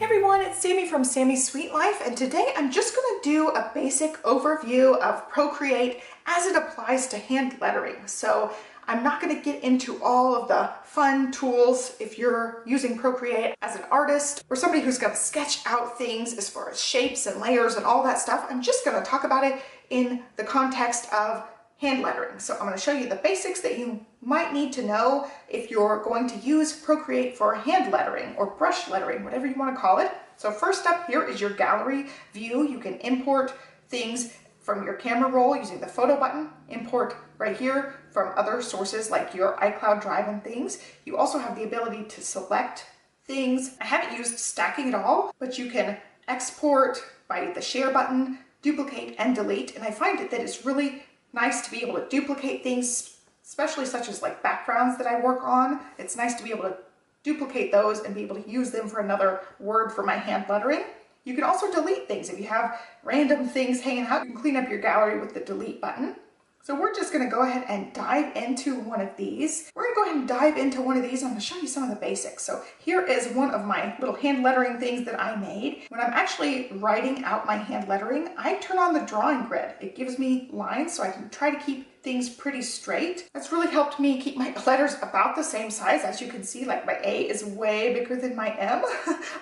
Hey everyone, it's Sami from Sami's Sweet Life, and today I'm just going to do a basic overview of Procreate as it applies to hand lettering. So I'm not going to get into all of the fun tools if you're using Procreate as an artist or somebody who's going to sketch out things as far as shapes and layers and all that stuff. I'm just going to talk about it in the context of hand lettering. So I'm going to show you the basics that you might need to know if you're going to use Procreate for hand lettering or brush lettering, whatever you want to call it. So first up here is your gallery view. You can import things from your camera roll using the photo button, import right here from other sources like your iCloud Drive and things. You also have the ability to select things. I haven't used stacking at all, but you can export by the share button, duplicate and delete. And I find that it's really nice to be able to duplicate things, especially such as like backgrounds that I work on. It's nice to be able to duplicate those and be able to use them for another word for my hand lettering. You can also delete things. If you have random things hanging out, you can clean up your gallery with the delete button. So we're just going to go ahead and dive into one of these. We're going to go ahead and dive into one of these. I'm going to show you some of the basics. So here is one of my little hand lettering things that I made. When I'm actually writing out my hand lettering, I turn on the drawing grid. It gives me lines so I can try to keep things pretty straight. That's really helped me keep my letters about the same size. As you can see, like my A is way bigger than my M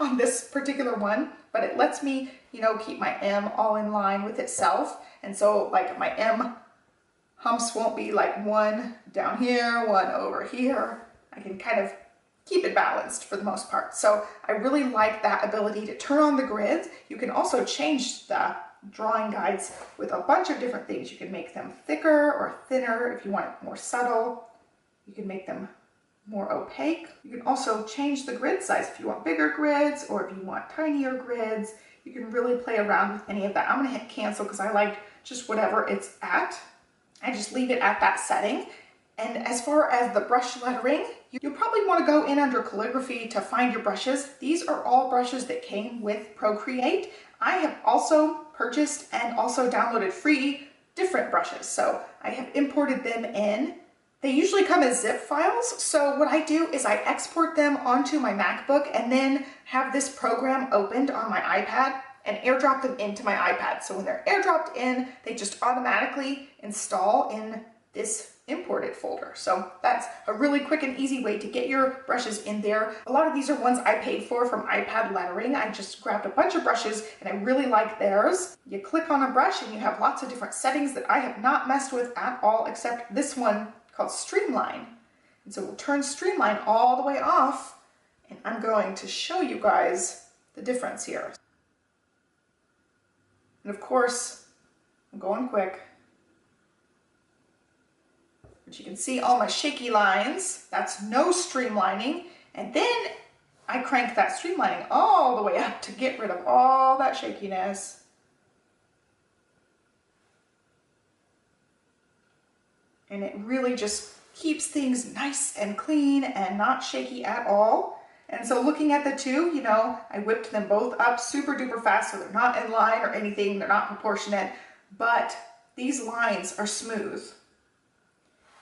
on this particular one, but it lets me, keep my M all in line with itself. And so like my M humps won't be like one down here, one over here. I can kind of keep it balanced for the most part. So I really like that ability to turn on the grids. You can also change the drawing guides with a bunch of different things. You can make them thicker or thinner if you want it more subtle. You can make them more opaque. You can also change the grid size if you want bigger grids or if you want tinier grids. You can really play around with any of that. I'm gonna hit cancel because I like just whatever it's at. I just leave it at that setting. And as far as the brush lettering, you'll probably want to go in under calligraphy to find your brushes. These are all brushes that came with Procreate. I have also purchased and also downloaded free different brushes. So I have imported them in. They usually come as zip files. So what I do is I export them onto my MacBook and then have this program opened on my iPad and airdrop them into my iPad. So when they're airdropped in, they just automatically install in this imported folder. So that's a really quick and easy way to get your brushes in there. A lot of these are ones I paid for from iPad lettering. I just grabbed a bunch of brushes and I really like theirs. You click on a brush and you have lots of different settings that I have not messed with at all, except this one called Streamline. And so we'll turn Streamline all the way off, and I'm going to show you guys the difference here. And of course, I'm going quick, but you can see all my shaky lines. That's no streamlining. And then I crank that streamlining all the way up to get rid of all that shakiness. And it really just keeps things nice and clean and not shaky at all. And so looking at the two, I whipped them both up super duper fast so they're not in line or anything, they're not proportionate, but these lines are smooth.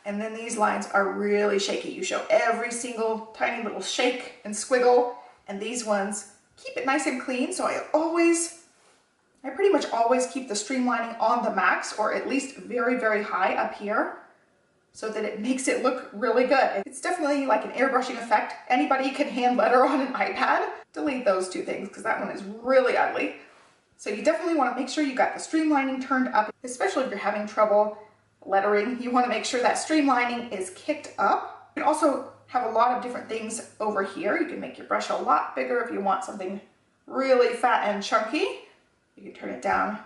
And then these lines are really shaky. You show every single tiny little shake and squiggle, and these ones keep it nice and clean. So I pretty much always keep the streamlining on the max, or at least very, very high up here, so that it makes it look really good. It's definitely like an airbrushing effect. Anybody can hand letter on an iPad. Delete those two things because that one is really ugly. So you definitely want to make sure you got the streamlining turned up, especially if you're having trouble lettering. You want to make sure that streamlining is kicked up. You can also have a lot of different things over here. You can make your brush a lot bigger if you want something really fat and chunky. You can turn it down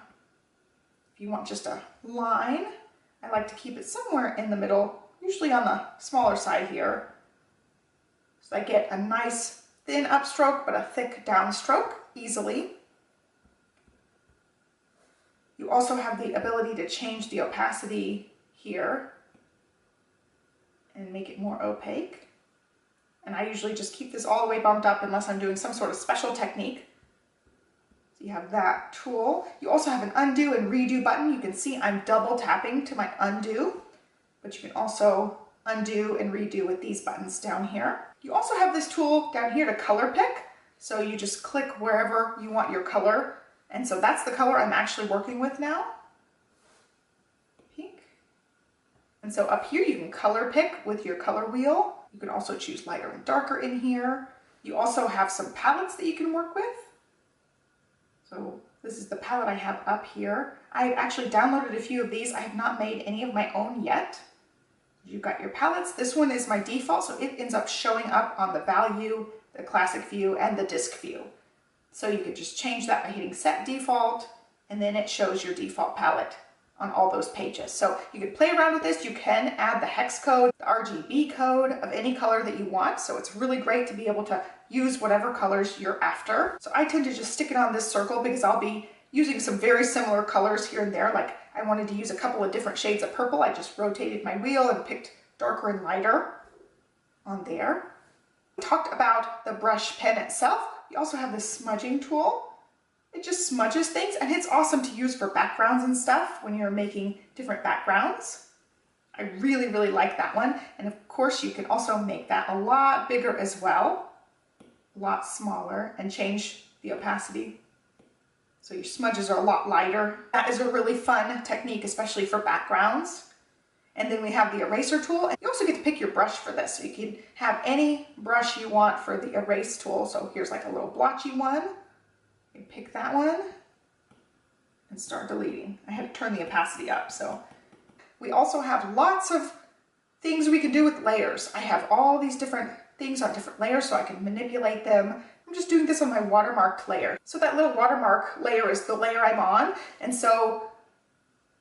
if you want just a line. I like to keep it somewhere in the middle, usually on the smaller side here. So I get a nice thin upstroke, but a thick downstroke easily. You also have the ability to change the opacity here and make it more opaque. And I usually just keep this all the way bumped up unless I'm doing some sort of special technique. You have that tool. You also have an undo and redo button. You can see I'm double tapping to my undo, but you can also undo and redo with these buttons down here. You also have this tool down here to color pick. So you just click wherever you want your color. And so that's the color I'm actually working with now. Pink. And so up here you can color pick with your color wheel. You can also choose lighter and darker in here. You also have some palettes that you can work with. So this is the palette I have up here. I've actually downloaded a few of these. I have not made any of my own yet. You've got your palettes. This one is my default, so it ends up showing up on the value, the classic view, and the disc view. So you could just change that by hitting set default, and then it shows your default palette on all those pages. So you could play around with this. You can add the hex code, the RGB code of any color that you want. So it's really great to be able to use whatever colors you're after. So I tend to just stick it on this circle because I'll be using some very similar colors here and there. Like I wanted to use a couple of different shades of purple. I just rotated my wheel and picked darker and lighter on there. We talked about the brush pen itself. You also have this smudging tool. It just smudges things, and it's awesome to use for backgrounds and stuff when you're making different backgrounds. I really, really like that one. And of course, you can also make that a lot bigger as well, a lot smaller, and change the opacity. So your smudges are a lot lighter. That is a really fun technique, especially for backgrounds. And then we have the eraser tool, and you also get to pick your brush for this. So you can have any brush you want for the erase tool. So here's like a little blotchy one. You can pick that one and start deleting. I had to turn the opacity up. So we also have lots of things we can do with layers. I have all these different things on different layers so I can manipulate them. I'm just doing this on my watermark layer. So that little watermark layer is the layer I'm on. And so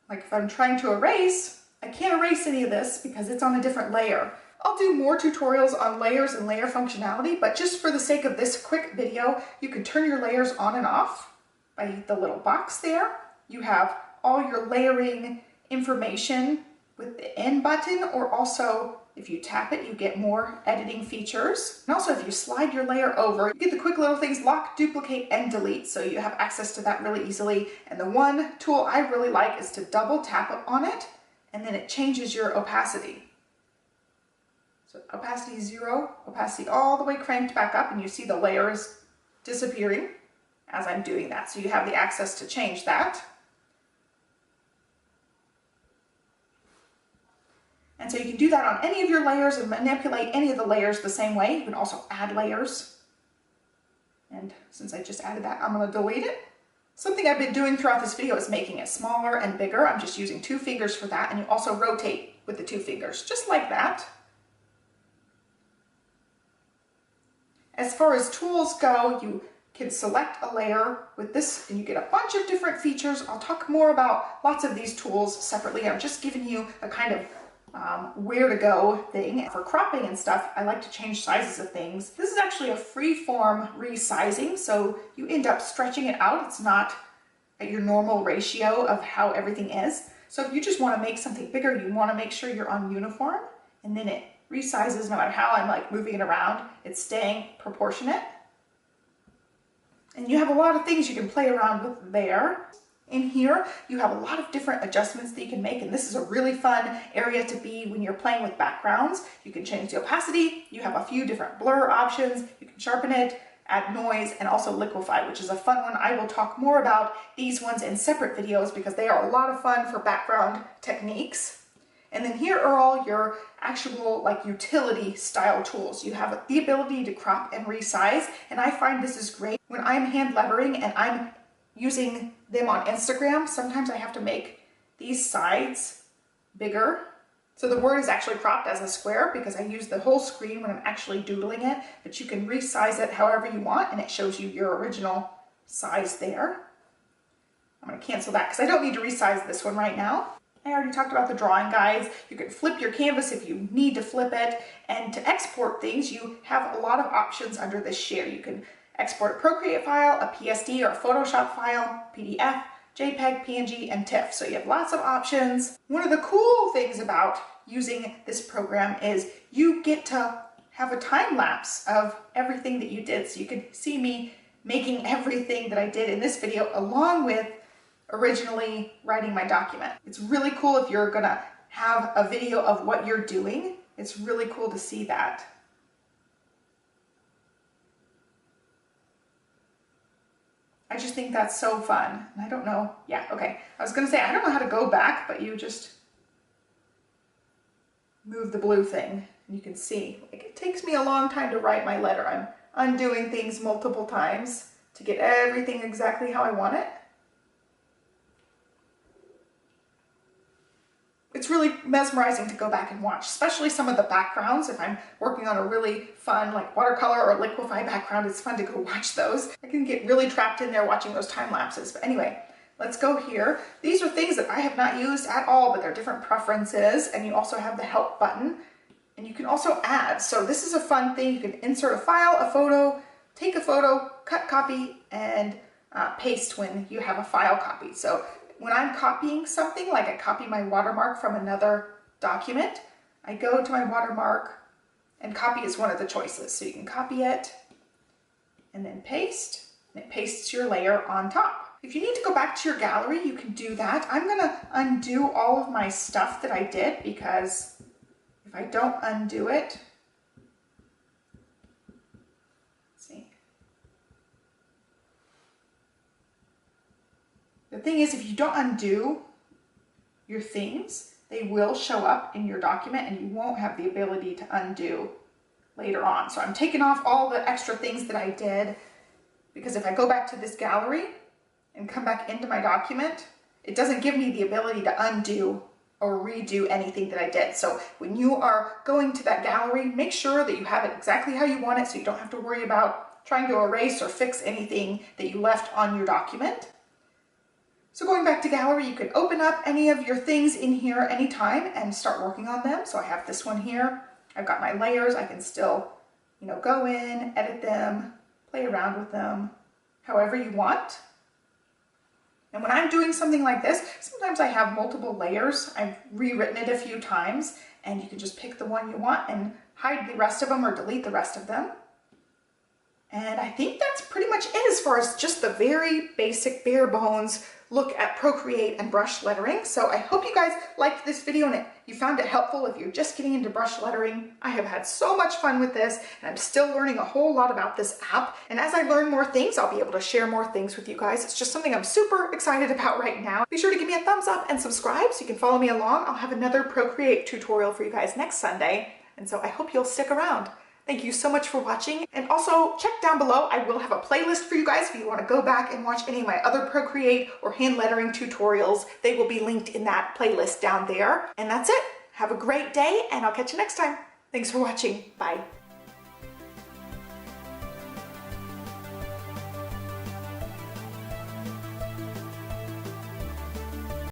like if I'm trying to erase, I can't erase any of this because it's on a different layer. I'll do more tutorials on layers and layer functionality, but just for the sake of this quick video, you can turn your layers on and off by the little box there. You have all your layering information with the N button, or also if you tap it, you get more editing features. And also if you slide your layer over, you get the quick little things lock, duplicate, and delete. So you have access to that really easily. And the one tool I really like is to double tap on it, and then it changes your opacity. So opacity 0, opacity all the way cranked back up, and you see the layer is disappearing as I'm doing that. So you have the access to change that. And so you can do that on any of your layers and manipulate any of the layers the same way. You can also add layers. And since I just added that, I'm going to delete it. Something I've been doing throughout this video is making it smaller and bigger. I'm just using 2 fingers for that, and you also rotate with the 2 fingers, just like that. As far as tools go, you can select a layer with this and you get a bunch of different features. I'll talk more about lots of these tools separately. I'm just giving you a kind of where to go thing. For cropping and stuff, I like to change sizes of things. This is actually a free-form resizing, so you end up stretching it out. It's not at your normal ratio of how everything is. So if you just want to make something bigger, you want to make sure you're on uniform, and then it resizes no matter how I'm like moving it around. It's staying proportionate. And you have a lot of things you can play around with there. In here, you have a lot of different adjustments that you can make, and this is a really fun area to be when you're playing with backgrounds. You can change the opacity, you have a few different blur options, you can sharpen it, add noise, and also liquefy, which is a fun one. I will talk more about these ones in separate videos because they are a lot of fun for background techniques. And then here are all your actual like utility style tools. You have the ability to crop and resize, and I find this is great when I'm hand lettering and I'm using them on Instagram. Sometimes I have to make these sides bigger. So the word is actually cropped as a square because I use the whole screen when I'm actually doodling it, but you can resize it however you want and it shows you your original size there. I'm going to cancel that because I don't need to resize this one right now. I already talked about the drawing guides. You can flip your canvas if you need to flip it, and to export things you have a lot of options under this share. You can export a Procreate file, a PSD or a Photoshop file, PDF, JPEG, PNG, and TIFF. So you have lots of options. One of the cool things about using this program is you get to have a time lapse of everything that you did. So you can see me making everything that I did in this video along with originally writing my document. It's really cool if you're gonna have a video of what you're doing. It's really cool to see that. I just think that's so fun. And I don't know, yeah, okay. I was gonna say, I don't know how to go back, but you just move the blue thing and you can see, like, it takes me a long time to write my letter. I'm undoing things multiple times to get everything exactly how I want it. It's really mesmerizing to go back and watch, especially some of the backgrounds. If I'm working on a really fun like watercolor or liquify background, it's fun to go watch those. I can get really trapped in there watching those time lapses. But anyway, let's go here. These are things that I have not used at all, but they're different preferences. And you also have the help button, and you can also add. So this is a fun thing. You can insert a file, a photo, take a photo, cut, copy, and paste when you have a file copy. So when I'm copying something, like I copy my watermark from another document, I go to my watermark, and copy is one of the choices. So you can copy it and then paste, and it pastes your layer on top. If you need to go back to your gallery, you can do that. I'm gonna undo all of my stuff that I did, because if I don't undo it, let's see. The thing is, if you don't undo your things, they will show up in your document and you won't have the ability to undo later on. So I'm taking off all the extra things that I did, because if I go back to this gallery and come back into my document, it doesn't give me the ability to undo or redo anything that I did. So when you are going to that gallery, make sure that you have it exactly how you want it, so you don't have to worry about trying to erase or fix anything that you left on your document. So going back to gallery, you can open up any of your things in here anytime and start working on them. So I have this one here. I've got my layers. I can still, go in, edit them, play around with them, however you want. And when I'm doing something like this, sometimes I have multiple layers. I've rewritten it a few times, and you can just pick the one you want and hide the rest of them or delete the rest of them. And I think that's pretty much it as far as just the very basic, bare bones look at Procreate and brush lettering. So I hope you guys liked this video and you found it helpful if you're just getting into brush lettering. I have had so much fun with this, and I'm still learning a whole lot about this app. And as I learn more things, I'll be able to share more things with you guys. It's just something I'm super excited about right now. Be sure to give me a thumbs up and subscribe so you can follow me along. I'll have another Procreate tutorial for you guys next Sunday. And so I hope you'll stick around. Thank you so much for watching, and also check down below. I will have a playlist for you guys if you want to go back and watch any of my other Procreate or hand lettering tutorials. They will be linked in that playlist down there. And that's it. Have a great day, and I'll catch you next time. Thanks for watching. Bye.